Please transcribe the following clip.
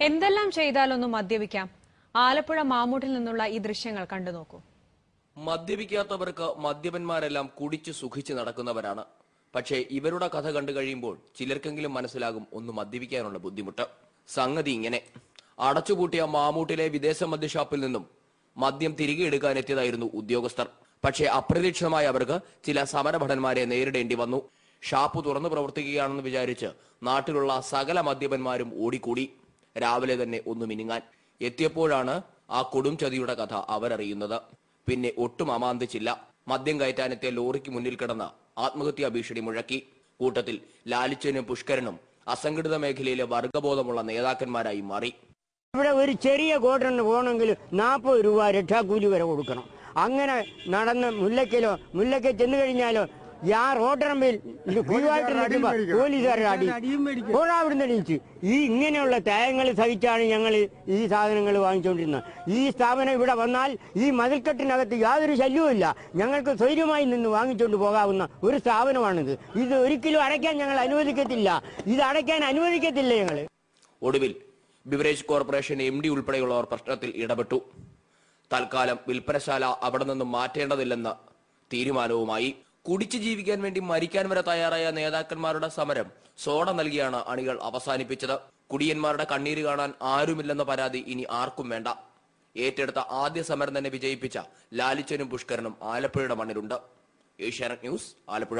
എന്തെല്ലാം ചെയ്താലൊന്നും മദ്യപിക്കാം. ആലപ്പുഴ മാമൂട്ടിൽ നിന്നുള്ള ഈ ദൃശ്യങ്ങൾ കണ്ടു നോക്കൂ. മദ്യപിക്കാത്തവർക്ക് മദ്യപന്മാരെല്ലാം കുടിച്ചു സുഖിച്ച് നടക്കുന്നവരാണ്. പക്ഷേ ഇവരുടെ കഥ കണ്ടു കഴിയുമ്പോൾ ചിലർക്കെങ്കിലും മനസ്സിലാകും ഒന്ന് മദ്യപിക്കാനുള്ള ബുദ്ധിമുട്ട്. സംഗതി ഇങ്ങനെ: അടച്ചുപൂട്ടിയ മാമൂട്ടിലെ വിദേശ മദ്യഷാപ്പിൽ നിന്നും മദ്യം തിരികെ എടുക്കാനെത്തിയതായിരുന്നു ഉദ്യോഗസ്ഥർ. പക്ഷേ അപ്രതീക്ഷിതമായി അവർക്ക് ചില സമരഭടന്മാരെ നേരിടേണ്ടി വന്നു. ഷാപ്പ് തുറന്നു പ്രവർത്തിക്കുകയാണെന്ന് വിചാരിച്ച് നാട്ടിലുള്ള സകല മദ്യപന്മാരും ഓടിക്കൂടി. രാവിലെ തന്നെ ഒന്ന് മിനുങ്ങാൻ എത്തിയപ്പോഴാണ് ആ കൊടും ചതിയുടെ കഥ അവരറിയുന്നത്. പിന്നെ ഒട്ടും അമാന്തിച്ചില്ല. മദ്യം കയറ്റാനെത്തിയ ലോറിക്ക് മുന്നിൽ കിടന്ന ആത്മഹത്യാ ഭീഷണി മുഴക്കി. കൂട്ടത്തിൽ ലാലിച്ചനും പുഷ്കരനും അസംഘടിത മേഖലയിലെ വർഗബോധമുള്ള നേതാക്കന്മാരായി മാറി. ഇവിടെ ഒരു ചെറിയ ക്വാർട്ടറിന് പോകണമെങ്കിൽ 40 രൂപ രക്ഷാക്കൂലി വരെ കൊടുക്കണം. അങ്ങനെ നടന്ന് മുല്ലയ്ക്ക് ചെന്ന് കഴിഞ്ഞാലോ റോട്ടറമ്പിൽ പോലീസുകാരുടെ അവിടുന്ന് എണീച്ച് ഇങ്ങനെയുള്ള ത്യാഗങ്ങൾ സഹിച്ചാണ് ഞങ്ങൾ ഈ സാധനങ്ങൾ വാങ്ങിച്ചുകൊണ്ടിരുന്നത്. ഈ സ്ഥാപനം ഇവിടെ വന്നാൽ ഈ മതിൽക്കെട്ടിനകത്ത് യാതൊരു ശല്യവുമില്ല. ഞങ്ങൾക്ക് സ്വൈര്യമായി നിന്ന് വാങ്ങിച്ചുകൊണ്ട് പോകാവുന്ന ഒരു സ്ഥാപനമാണിത്. ഇത് ഒരിക്കലും അടയ്ക്കാൻ ഞങ്ങൾ അനുവദിക്കത്തില്ല. ഇത് അടയ്ക്കാൻ അനുവദിക്കത്തില്ല ഞങ്ങൾ. ഒടുവിൽ ബിവറേജ് കോർപ്പറേഷൻ MD ഉൾപ്പെടെയുള്ളവർ പ്രശ്നത്തിൽ ഇടപെട്ടു. തൽക്കാലം വിൽപ്പനശാല അവിടെ നിന്നും മാറ്റേണ്ടതില്ലെന്ന തീരുമാനവുമായി. കുടിച്ചു ജീവിക്കാൻ വേണ്ടി മരിക്കാൻ വരെ തയ്യാറായ നേതാക്കന്മാരുടെ സമരം സോഡ നൽകിയാണ് അണികൾ അവസാനിപ്പിച്ചത്. കുടിയന്മാരുടെ കണ്ണീര് കാണാൻ ആരുമില്ലെന്ന പരാതി ഇനി ആർക്കും വേണ്ട. ഏറ്റെടുത്ത ആദ്യ സമരം തന്നെ വിജയിപ്പിച്ച ലാലിച്ചനും പുഷ്കരനും ആലപ്പുഴയുടെ മണ്ണിലുണ്ട്. ഏഷ്യാനെറ്റ് ന്യൂസ്, ആലപ്പുഴ.